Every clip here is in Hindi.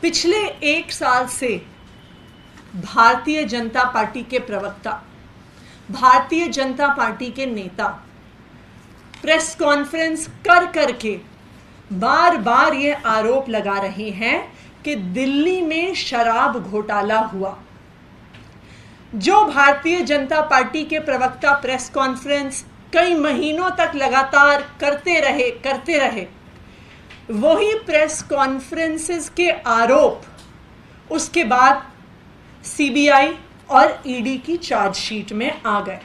पिछले एक साल से भारतीय जनता पार्टी के प्रवक्ता, भारतीय जनता पार्टी के नेता प्रेस कॉन्फ्रेंस कर करके बार बार ये आरोप लगा रहे हैं कि दिल्ली में शराब घोटाला हुआ। जो भारतीय जनता पार्टी के प्रवक्ता प्रेस कॉन्फ्रेंस कई महीनों तक लगातार करते रहे, वही प्रेस कॉन्फ्रेंसेस के आरोप उसके बाद सीबीआई और ईडी की चार्जशीट में आ गए।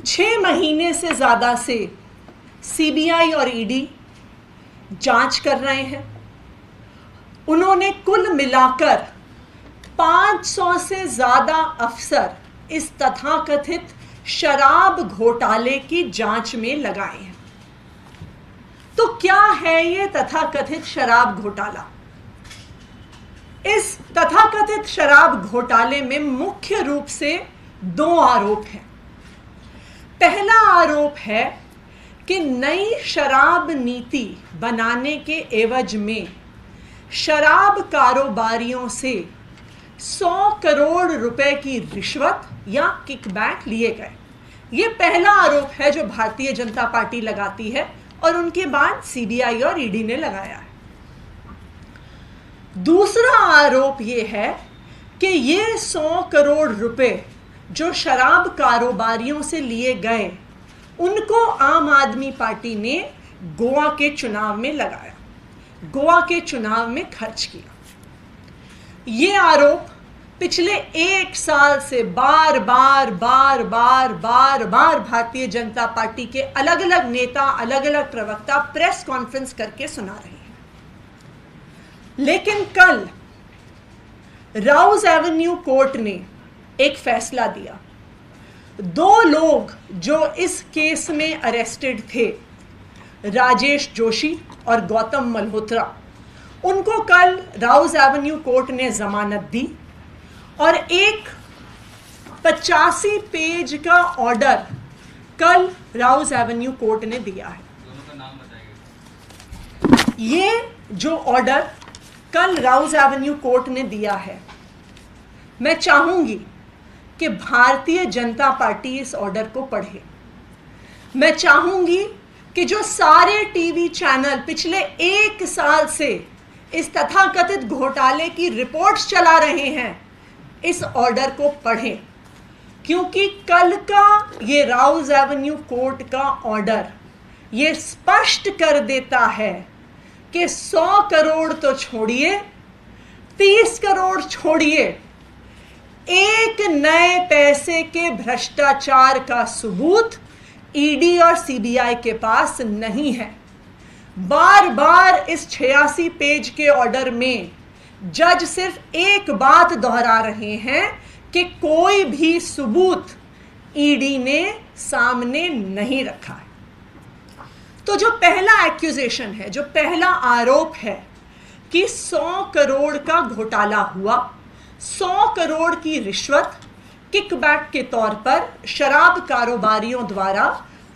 6 महीने से ज्यादा से सीबीआई और ईडी जांच कर रहे हैं। उन्होंने कुल मिलाकर 500 से ज्यादा अफसर इस तथाकथित शराब घोटाले की जांच में लगाए हैं। तो क्या है ये तथाकथित शराब घोटाला? इस तथाकथित शराब घोटाले में मुख्य रूप से 2 आरोप हैं। पहला आरोप है कि नई शराब नीति बनाने के एवज में शराब कारोबारियों से 100 करोड़ रुपए की रिश्वत या किकबैक लिए गए। ये पहला आरोप है जो भारतीय जनता पार्टी लगाती है और उनके बाद सीबीआई और ईडी ने लगाया है। दूसरा आरोप ये है कि ये 100 करोड़ रुपए जो शराब कारोबारियों से लिए गए उनको आम आदमी पार्टी ने गोवा के चुनाव में लगाया, गोवा के चुनाव में खर्च किया। ये आरोप पिछले एक साल से बार बार भारतीय जनता पार्टी के अलग अलग नेता, अलग अलग प्रवक्ता प्रेस कॉन्फ्रेंस करके सुना रहे हैं। लेकिन कल राउज एवेन्यू कोर्ट ने एक फैसला दिया। 2 लोग जो इस केस में अरेस्टेड थे, राजेश जोशी और गौतम मल्होत्रा, उनको कल राउज एवेन्यू कोर्ट ने जमानत दी और एक 85 पेज का ऑर्डर कल राउज एवेन्यू कोर्ट ने दिया है। दोनों का नाम बताइए। ये जो ऑर्डर कल राउज एवेन्यू कोर्ट ने दिया है, मैं चाहूंगी कि भारतीय जनता पार्टी इस ऑर्डर को पढ़े। मैं चाहूंगी कि जो सारे टीवी चैनल पिछले एक साल से इस तथाकथित घोटाले की रिपोर्ट्स चला रहे हैं, इस ऑर्डर को पढ़ें, क्योंकि कल का ये राउज एवेन्यू कोर्ट का ऑर्डर ये स्पष्ट कर देता है कि 100 करोड़ तो छोड़िए, 30 करोड़ छोड़िए, एक नए पैसे के भ्रष्टाचार का सबूत ईडी और सीबीआई के पास नहीं है। बार बार इस 86 पेज के ऑर्डर में जज सिर्फ एक बात दोहरा रहे हैं कि कोई भी सबूत ईडी ने सामने नहीं रखा है। तो जो पहला एक्यूजेशन है, जो पहला आरोप है कि 100 करोड़ का घोटाला हुआ, 100 करोड़ की रिश्वत किकबैक के तौर पर शराब कारोबारियों द्वारा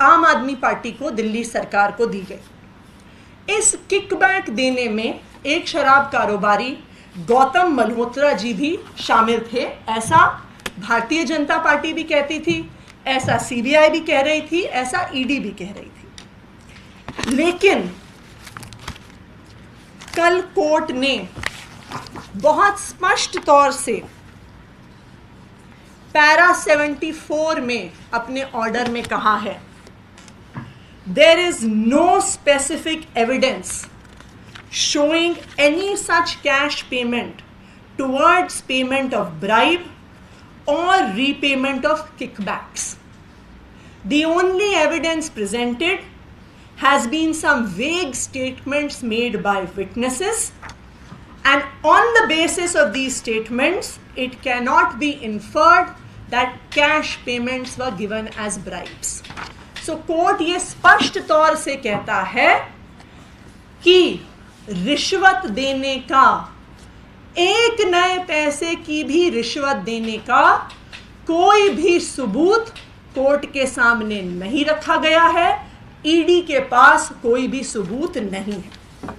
आम आदमी पार्टी को, दिल्ली सरकार को दी गई। इस किकबैक देने में एक शराब कारोबारी गौतम मल्होत्रा जी भी शामिल थे, ऐसा भारतीय जनता पार्टी भी कहती थी, ऐसा सीबीआई भी कह रही थी, ऐसा ईडी भी कह रही थी। लेकिन कल कोर्ट ने बहुत स्पष्ट तौर से पैरा 74 में अपने ऑर्डर में कहा है, there is no specific evidence showing any such cash payment towards payment of bribe or repayment of kickbacks. The only evidence presented has been some vague statements made by witnesses, and on the basis of these statements, it cannot be inferred that cash payments were given as bribes. So court ये स्पष्ट तौर से कहता है कि रिश्वत देने का, एक नए पैसे की भी रिश्वत देने का कोई भी सबूत कोर्ट के सामने नहीं रखा गया है। ईडी के पास कोई भी सबूत नहीं है।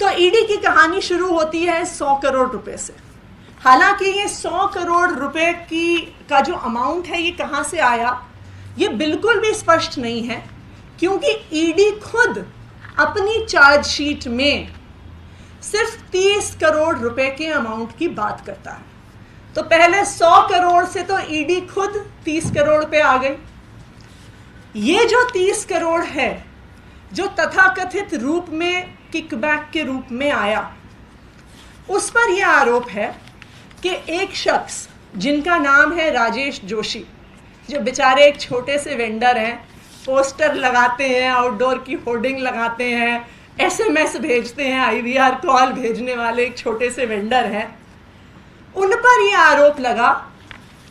तो ईडी की कहानी शुरू होती है 100 करोड़ रुपए से। हालांकि ये 100 करोड़ रुपए का जो अमाउंट है ये कहाँ से आया ये बिल्कुल भी स्पष्ट नहीं है, क्योंकि ईडी खुद अपनी चार्जशीट में सिर्फ 30 करोड़ रुपए के अमाउंट की बात करता है। तो पहले 100 करोड़ से तो ईडी खुद 30 करोड़ पे आ गई। ये जो 30 करोड़ है जो तथाकथित रूप में किकबैक के रूप में आया, उस पर यह आरोप है कि एक शख्स जिनका नाम है राजेश जोशी, जो बेचारे एक छोटे से वेंडर हैं, पोस्टर लगाते हैं, आउटडोर की होर्डिंग लगाते हैं, एसएमएस भेजते हैं, आईवीआर कॉल भेजने वाले एक छोटे से वेंडर हैं, उन पर यह आरोप लगा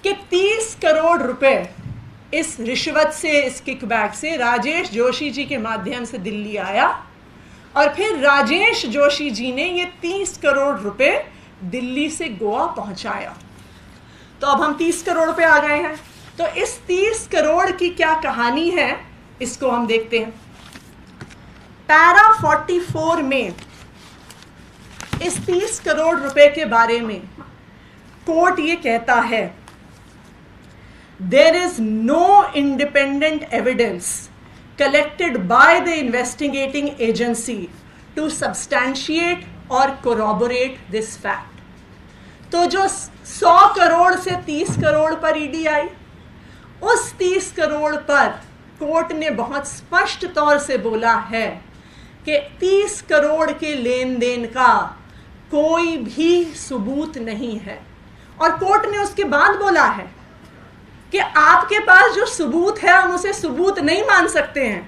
कि 30 करोड़ रुपए इस रिश्वत से, इस किकबैक से राजेश जोशी जी के माध्यम से दिल्ली आया और फिर राजेश जोशी जी ने ये 30 करोड़ रुपए दिल्ली से गोवा पहुंचाया। तो अब हम 30 करोड़ पे आ गए हैं। तो इस 30 करोड़ की क्या कहानी है इसको हम देखते हैं। पैरा 44 में इस 30 करोड़ रुपए के बारे में कोर्ट ये कहता है, there is no independent evidence collected by the investigating agency to substantiate or corroborate this fact। तो जो 100 करोड़ से 30 करोड़ पर ईडी आई, उस 30 करोड़ पर कोर्ट ने बहुत स्पष्ट तौर से बोला है कि 30 करोड़ के लेन देन का कोई भी सबूत नहीं है। और कोर्ट ने उसके बाद बोला है कि आपके पास जो सबूत है हम उसे सबूत नहीं मान सकते हैं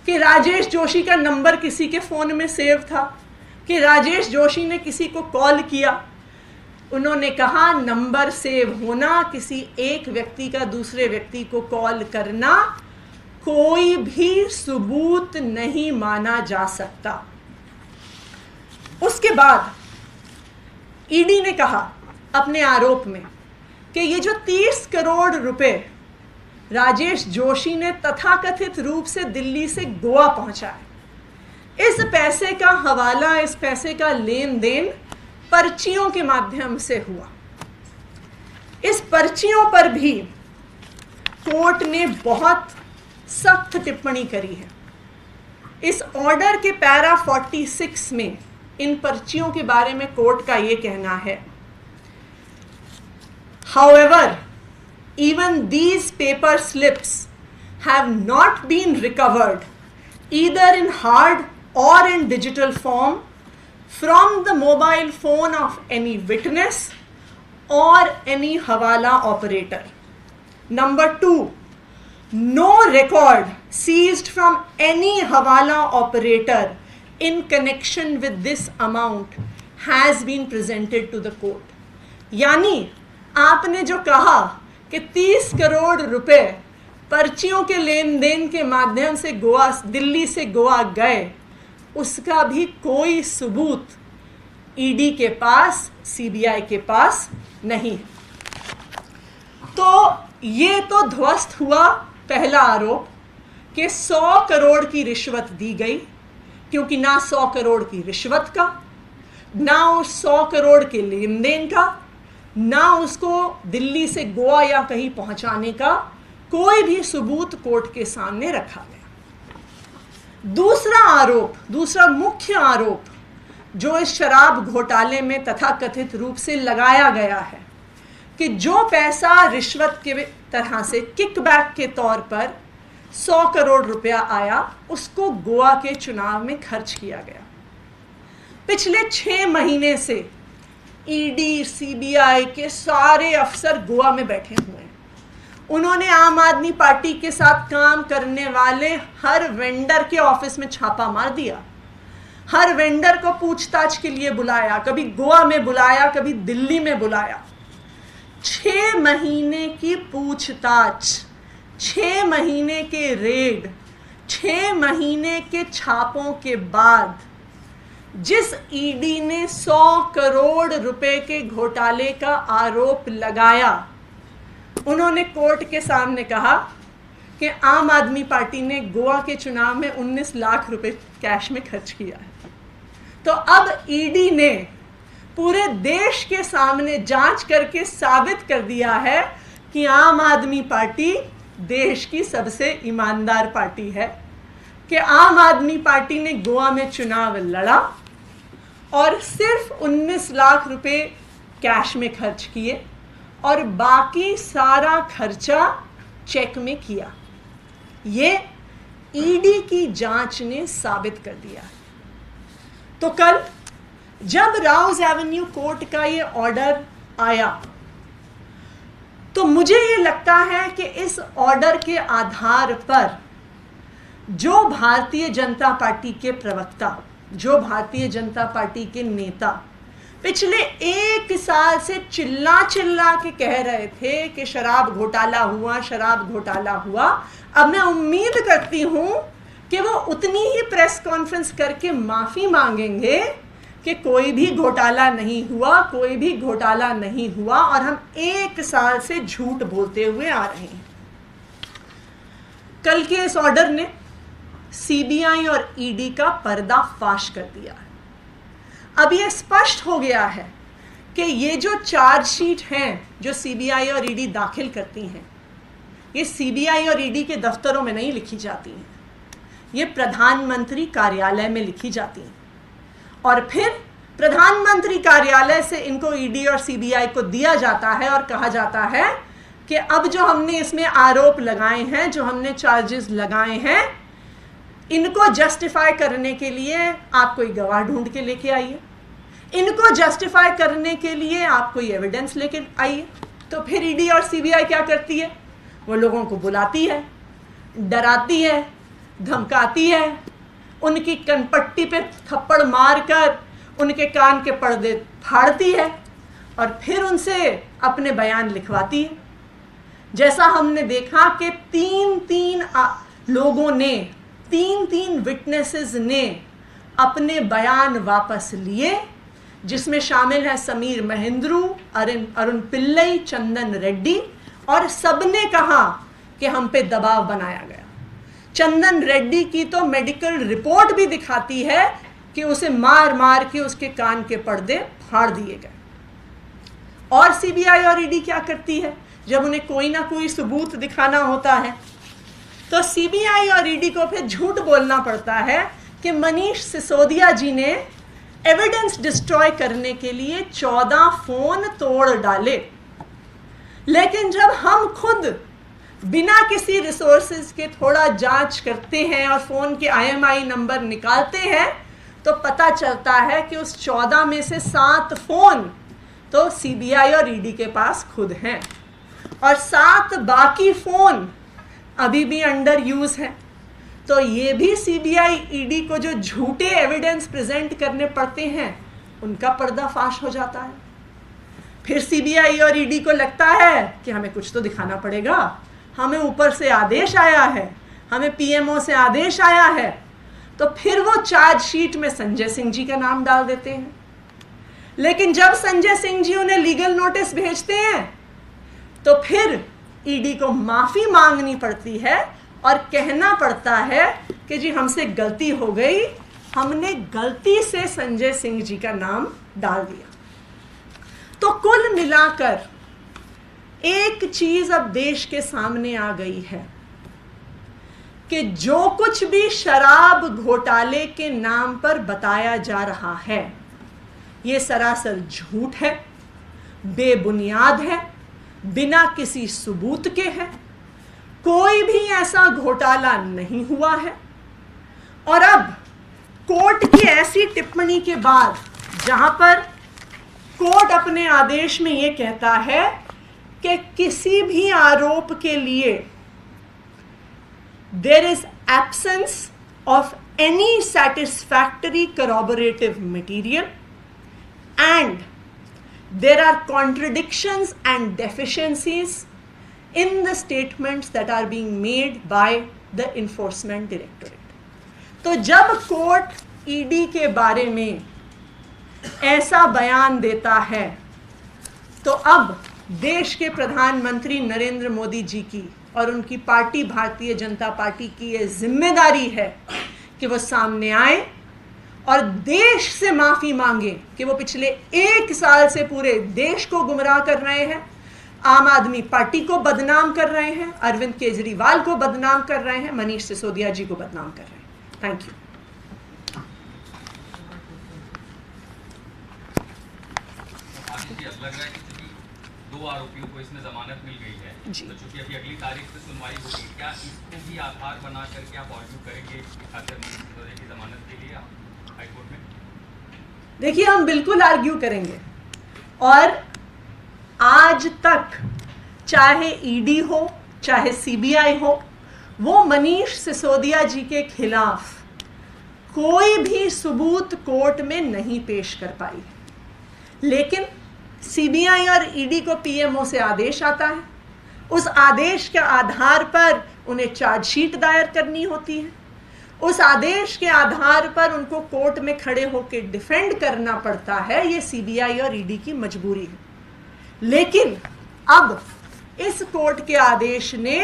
कि राजेश जोशी का नंबर किसी के फ़ोन में सेव था, कि राजेश जोशी ने किसी को कॉल किया। उन्होंने कहा नंबर सेव होना, किसी एक व्यक्ति का दूसरे व्यक्ति को कॉल करना कोई भी सबूत नहीं माना जा सकता। उसके बाद ईडी ने कहा अपने आरोप में कि ये जो 30 करोड़ रुपए राजेश जोशी ने तथाकथित रूप से दिल्ली से गोवा पहुंचाए, इस पैसे का हवाला, इस पैसे का लेन देन पर्चियों के माध्यम से हुआ। इस पर्चियों पर भी कोर्ट ने बहुत सख्त टिप्पणी करी है। इस ऑर्डर के पैरा 46 में इन पर्चियों के बारे में कोर्ट का ये कहना है, however, even these paper slips have not been recovered either in hard or in digital form from the mobile phone of any witness or any hawala operator. Number 2, no record seized from any hawala operator in connection with this amount has been presented to the court। यानी आपने जो कहा कि 30 करोड़ रुपए पर्चियों के लेन देन के माध्यम से गोवा, दिल्ली से गोवा गए, उसका भी कोई सबूत ईडी के पास, सीबीआई के पास नहीं है। तो ये तो ध्वस्त हुआ पहला आरोप कि 100 करोड़ की रिश्वत दी गई, क्योंकि ना 100 करोड़ की रिश्वत का, ना उस 100 करोड़ के लेन देन का, ना उसको दिल्ली से गोवा या कहीं पहुंचाने का कोई भी सबूत कोर्ट के सामने रखा गया। दूसरा आरोप, दूसरा मुख्य आरोप जो इस शराब घोटाले में तथाकथित रूप से लगाया गया है कि जो पैसा रिश्वत के तरह से किकबैक के तौर पर 100 करोड़ रुपया आया, उसको गोवा के चुनाव में खर्च किया गया। पिछले 6 महीने से ईडी, सीबीआई के सारे अफसर गोवा में बैठे हुए हैं। उन्होंने आम आदमी पार्टी के साथ काम करने वाले हर वेंडर के ऑफिस में छापा मार दिया, हर वेंडर को पूछताछ के लिए बुलाया, कभी गोवा में बुलाया, कभी दिल्ली में बुलाया। 6 महीने की पूछताछ, 6 महीने के रेड, 6 महीने के छापों के बाद जिस ईडी ने 100 करोड़ रुपए के घोटाले का आरोप लगाया, उन्होंने कोर्ट के सामने कहा कि आम आदमी पार्टी ने गोवा के चुनाव में 19 लाख रुपए कैश में खर्च किया है। तो अब ईडी ने पूरे देश के सामने जांच करके साबित कर दिया है कि आम आदमी पार्टी देश की सबसे ईमानदार पार्टी है, कि आम आदमी पार्टी ने गोवा में चुनाव लड़ा और सिर्फ 19 लाख रुपए कैश में खर्च किए और बाकी सारा खर्चा चेक में किया। ये ईडी की जांच ने साबित कर दिया। तो कल जब राउज एवेन्यू कोर्ट का ये ऑर्डर आया तो मुझे ये लगता है कि इस ऑर्डर के आधार पर जो भारतीय जनता पार्टी के प्रवक्ता, जो भारतीय जनता पार्टी के नेता पिछले 1 साल से चिल्ला चिल्ला के कह रहे थे कि शराब घोटाला हुआ, शराब घोटाला हुआ, अब मैं उम्मीद करती हूं कि वो उतनी ही प्रेस कॉन्फ्रेंस करके माफी मांगेंगे कि कोई भी घोटाला नहीं हुआ, कोई भी घोटाला नहीं हुआ और हम 1 साल से झूठ बोलते हुए आ रहे हैं। कल के इस ऑर्डर ने सीबीआई और ईडी का पर्दाफाश कर दिया है। अब यह स्पष्ट हो गया है कि ये जो चार्जशीट हैं जो सीबीआई और ईडी दाखिल करती हैं, ये सीबीआई और ईडी के दफ्तरों में नहीं लिखी जाती हैं, ये प्रधानमंत्री कार्यालय में लिखी जाती हैं और फिर प्रधानमंत्री कार्यालय से इनको ईडी और सीबीआई को दिया जाता है और कहा जाता है कि अब जो हमने इसमें आरोप लगाए हैं, जो हमने चार्जेस लगाए हैं, इनको जस्टिफाई करने के लिए आप कोई गवाह ढूंढ के लेके आइए, इनको जस्टिफाई करने के लिए आप कोई एविडेंस लेके आइए। तो फिर ईडी और सीबीआई क्या करती है? वो लोगों को बुलाती है, डराती है, धमकाती है, उनकी कनपट्टी पे थप्पड़ मारकर उनके कान के पर्दे फाड़ती है और फिर उनसे अपने बयान लिखवाती है। जैसा हमने देखा कि 3 लोगों ने, 3 विटनेसेस ने अपने बयान वापस लिए, जिसमें शामिल है समीर महेंद्रू, अरुण पिल्लई, चंदन रेड्डी, और सबने कहा कि हम पे दबाव बनाया गया। चंदन रेड्डी की तो मेडिकल रिपोर्ट भी दिखाती है कि उसे मार मार के उसके कान के पर्दे फाड़ दिए गए। और सीबीआई और ईडी क्या करती है? जब उन्हें कोई ना कोई सबूत दिखाना होता है तो सीबीआई और ईडी को फिर झूठ बोलना पड़ता है कि मनीष सिसोदिया जी ने एविडेंस डिस्ट्रॉय करने के लिए 14 फोन तोड़ डाले। लेकिन जब हम खुद बिना किसी रिसोर्सेज के थोड़ा जांच करते हैं और फोन के IMEI नंबर निकालते हैं तो पता चलता है कि उस 14 में से 7 फोन तो सीबीआई और ईडी के पास खुद हैं और 7 बाकी फोन अभी भी अंडर यूज है। तो ये भी सीबीआई ईडी को जो झूठे एविडेंस प्रेजेंट करने पड़ते हैं उनका पर्दाफाश हो जाता है। फिर सीबीआई और ईडी को लगता है कि हमें कुछ तो दिखाना पड़ेगा, हमें ऊपर से आदेश आया है, हमें पीएमओ से आदेश आया है, तो फिर वो चार्जशीट में संजय सिंह जी का नाम डाल देते हैं। लेकिन जब संजय सिंह जी उन्हें लीगल नोटिस भेजते हैं तो फिर ईडी को माफी मांगनी पड़ती है और कहना पड़ता है कि जी हमसे गलती हो गई, हमने गलती से संजय सिंह जी का नाम डाल दिया। तो कुल मिलाकर एक चीज अब देश के सामने आ गई है कि जो कुछ भी शराब घोटाले के नाम पर बताया जा रहा है ये सरासर झूठ है, बेबुनियाद है, बिना किसी सबूत के है। कोई भी ऐसा घोटाला नहीं हुआ है। और अब कोर्ट की ऐसी टिप्पणी के बाद जहां पर कोर्ट अपने आदेश में ये कहता है कि किसी भी आरोप के लिए there is absence of any satisfactory corroborative material and there are contradictions and deficiencies in the statements that are being made by the enforcement directorate। तो जब कोर्ट ईडी के बारे में ऐसा बयान देता है तो अब देश के प्रधानमंत्री नरेंद्र मोदी जी की और उनकी पार्टी भारतीय जनता पार्टी की ये जिम्मेदारी है कि वो सामने आए और देश से माफी मांगे कि वो पिछले 1 साल से पूरे देश को गुमराह कर रहे हैं, आम आदमी पार्टी को बदनाम कर रहे हैं, अरविंद केजरीवाल को बदनाम कर रहे हैं, मनीष सिसोदिया जी को बदनाम कर रहे हैं। Thank you. लग रहा है कि चूंकि 2 आरोपियों को इसमें जमानत मिल गई है, तो चूंकि अभी अगली तारीख से सुनवाई होगी, क्या इसको भी आधार बना करके आप आर्ग्यू करेंगे खासकर मनीष सिसोदिया की जमानत के लिए हाईकोर्ट में? देखिए, हम बिल्कुल आर्ग्यू करेंगे, और आज तक चाहे ईडी हो चाहे सीबीआई हो, वो मनीष सिसोदिया जी के खिलाफ कोई भी सबूत कोर्ट में नहीं पेश कर पाई। लेकिन सीबीआई और ईडी को पीएमओ से आदेश आता है, उस आदेश के आधार पर उन्हें चार्जशीट दायर करनी होती है, उस आदेश के आधार पर उनको कोर्ट में खड़े होकर डिफेंड करना पड़ता है। ये सीबीआई और ईडी की मजबूरी है। लेकिन अब इस कोर्ट के आदेश ने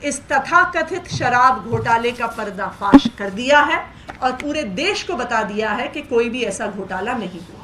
इस तथाकथित शराब घोटाले का पर्दाफाश कर दिया है और पूरे देश को बता दिया है कि कोई भी ऐसा घोटाला नहीं हुआ।